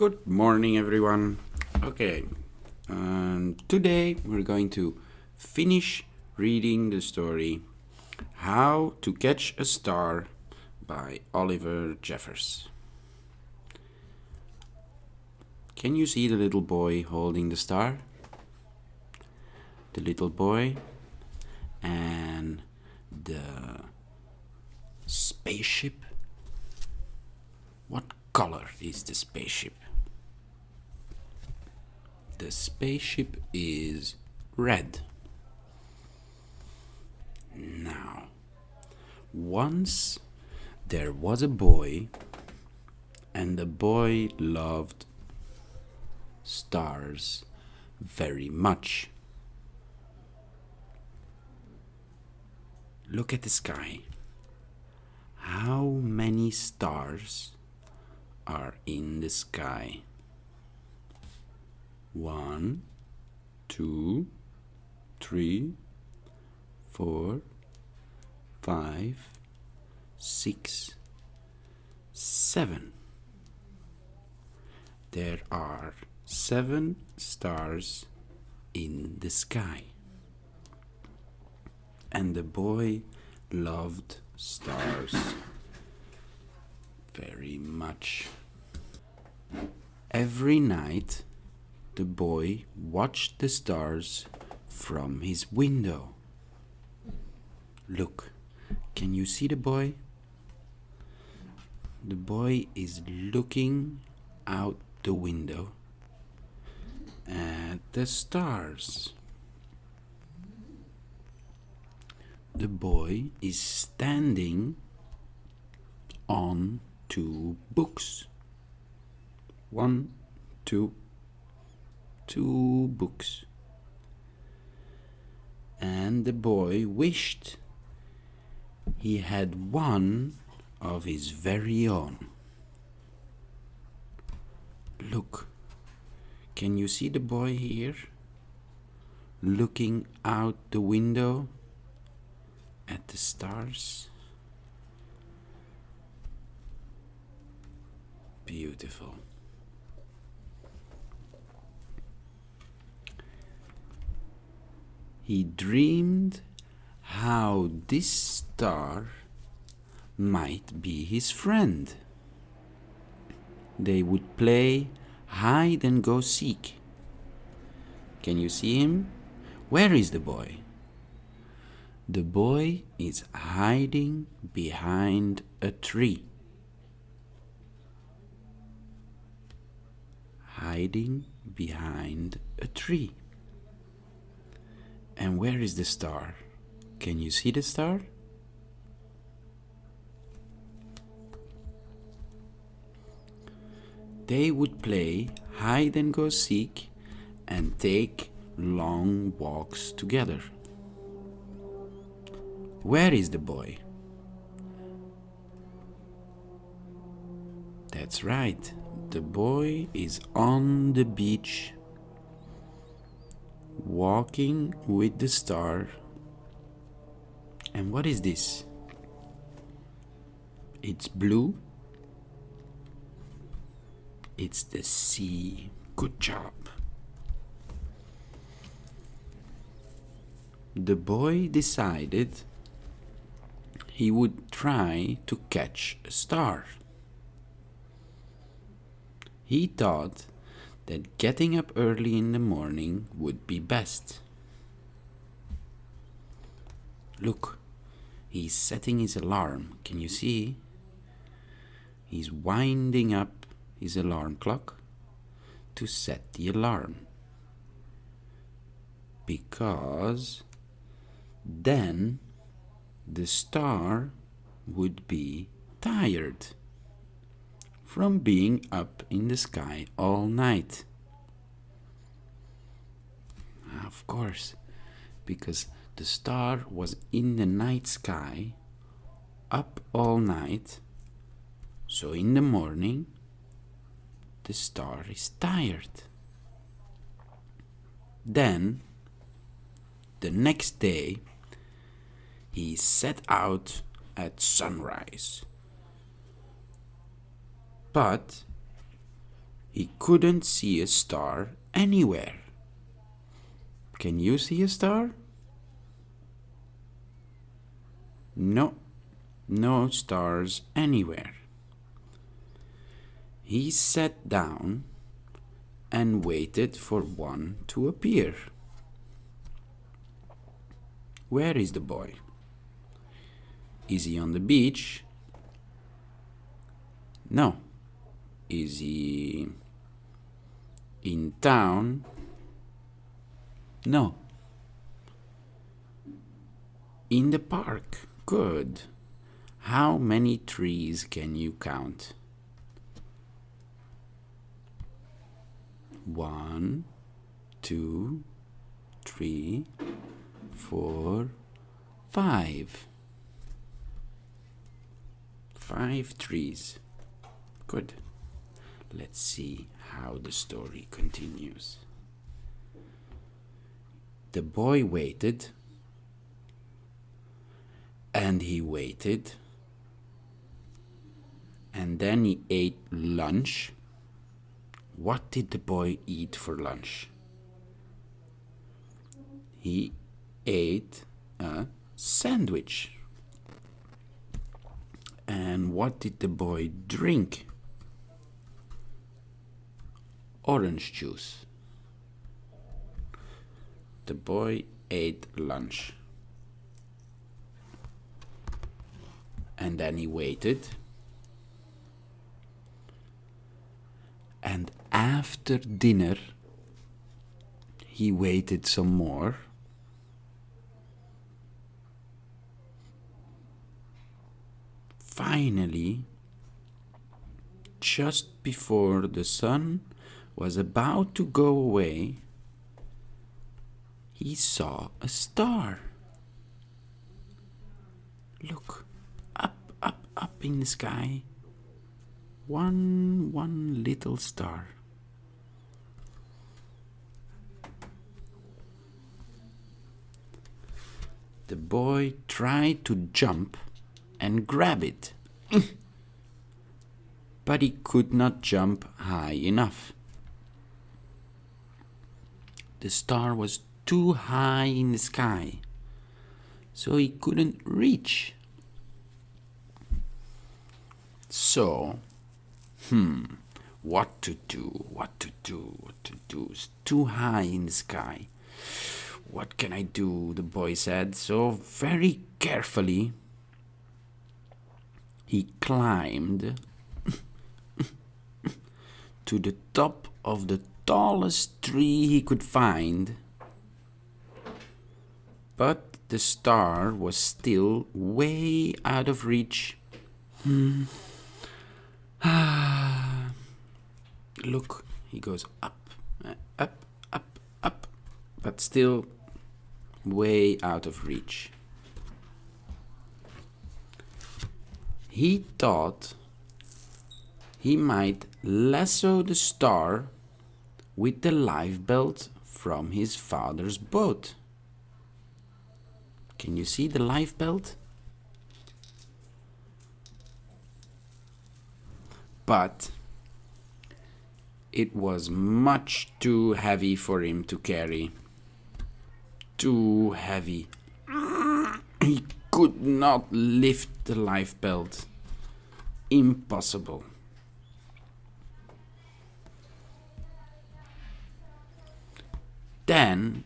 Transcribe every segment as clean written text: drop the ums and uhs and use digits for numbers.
Good morning, everyone. Okay, today we're going to finish reading the story How to Catch a Star by Oliver Jeffers. Can you see the little boy holding the star? The little boy and the spaceship. What color is the spaceship? The spaceship is red. Now, once there was a boy, and the boy loved stars very much. Look at the sky. How many stars are in the sky? 1, 2, 3, 4, 5, 6, 7. There are 7 stars in the sky. And the boy loved stars very much. Every night, the boy watched the stars from his window. Look, can you see the boy? The boy is looking out the window at the stars. The boy is standing on 2 books. 1, 2 books. And the boy wished he had one of his very own. Look, can you see the boy here? Looking out the window at the stars? Beautiful. He dreamed how this star might be his friend. They would play hide and go seek. Can you see him? Where is the boy? The boy is hiding behind a tree. Hiding behind a tree. And where is the star? Can you see the star? They would play hide and go seek and take long walks together. Where is the boy? That's right. The boy is on the beach, walking with the star. And what is this? It's blue. It's the sea. Good job. The boy decided he would try to catch a star. He thought that getting up early in the morning would be best. Look, he's setting his alarm. Can you see? He's winding up his alarm clock to set the alarm. Because then the star would be tired from being up in the sky all night. Of course, because the star was in the night sky, up all night, so in the morning, the star is tired. Then, the next day, he set out at sunrise. But he couldn't see a star anywhere. Can you see a star? No, no stars anywhere. He sat down and waited for one to appear. Where is the boy? Is he on the beach? No. Is he in town? No. In the park. Good. How many trees can you count? 1, 2, 3, 4, 5. 5 trees. Good. Let's see how the story continues. The boy waited, and he waited, and then he ate lunch. What did the boy eat for lunch? He ate a sandwich. And what did the boy drink? Orange juice. The boy ate lunch. And then he waited. And after dinner, he waited some more. Finally, just before the sun was about to go away, he saw a star. Look, up in the sky. One little star. The boy tried to jump and grab it, but he could not jump high enough. The star was too high in the sky, so he couldn't reach. So, what to do? It's too high in the sky. What can I do? The boy said. So very carefully, he climbed to the top of the tallest tree he could find. But the star was still way out of reach. Look, he goes up, but still way out of reach. He thought he might lasso the star with the lifebelt from his father's boat. Can you see the lifebelt? But it was much too heavy for him to carry. Too heavy. He could not lift the lifebelt. Impossible. Then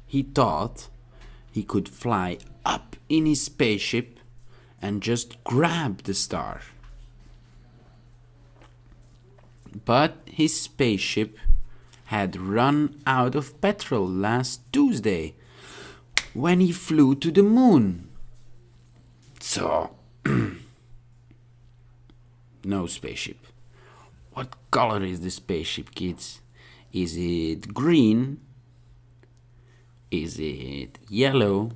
he thought he could fly up in his spaceship and just grab the star. But his spaceship had run out of petrol last Tuesday when he flew to the moon. So, no spaceship. What color is the spaceship, kids? Is it green? Is it yellow?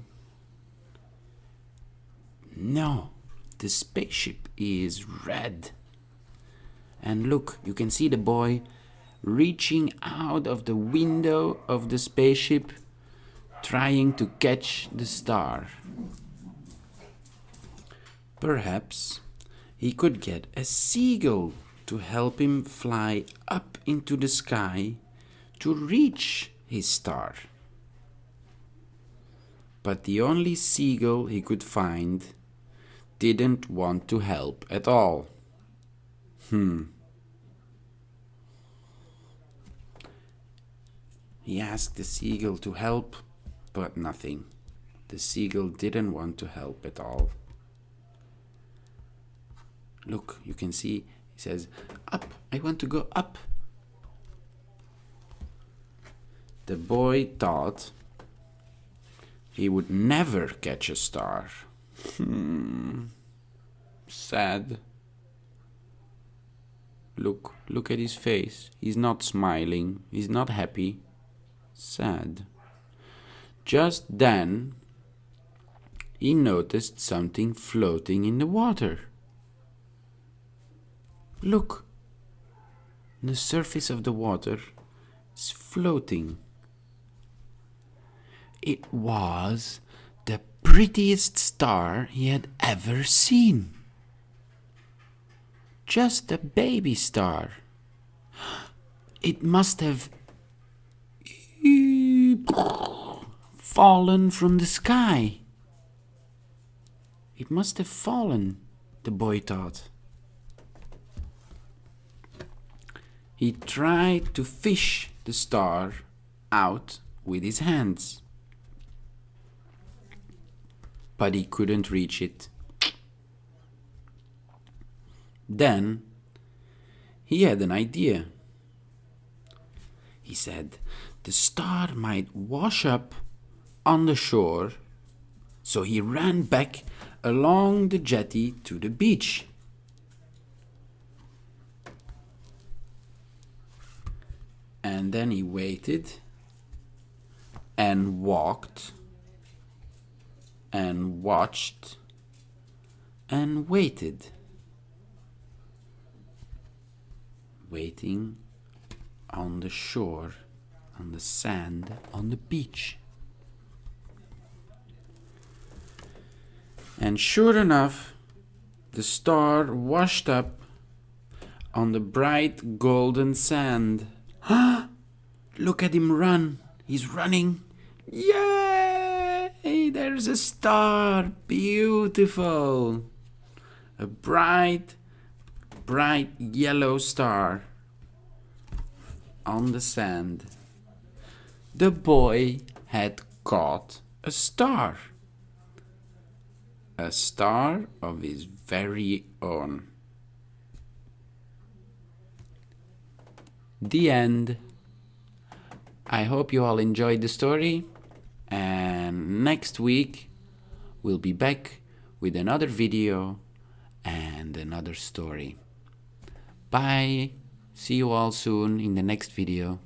No, the spaceship is red. And look, you can see the boy reaching out of the window of the spaceship, trying to catch the star. Perhaps he could get a seagull to help him fly up into the sky to reach his star. But the only seagull he could find didn't want to help at all. He asked the seagull to help, but nothing. The seagull didn't want to help at all. Look, you can see, he says, "Up, I want to go up." The boy thought he would never catch a star. Sad. Look at his face. He's not smiling. He's not happy. Sad. Just then, he noticed something floating in the water. Look, the surface of the water is floating. It was the prettiest star he had ever seen. Just a baby star. It must have fallen from the sky. It must have fallen, the boy thought. He tried to fish the star out with his hands, but he couldn't reach it. Then he had an idea. He said the star might wash up on the shore, so he ran back along the jetty to the beach. And then he waited and walked and watched and waited. Waiting on the shore, on the sand, on the beach. And sure enough, the star washed up on the bright golden sand. Look at him run. He's running. Yay! There's a star. Beautiful. A bright yellow star on the sand. The boy had caught a star. A star of his very own. The end. I hope you all enjoyed the story, and next week we'll be back with another video and another story. Bye. See you all soon in the next video.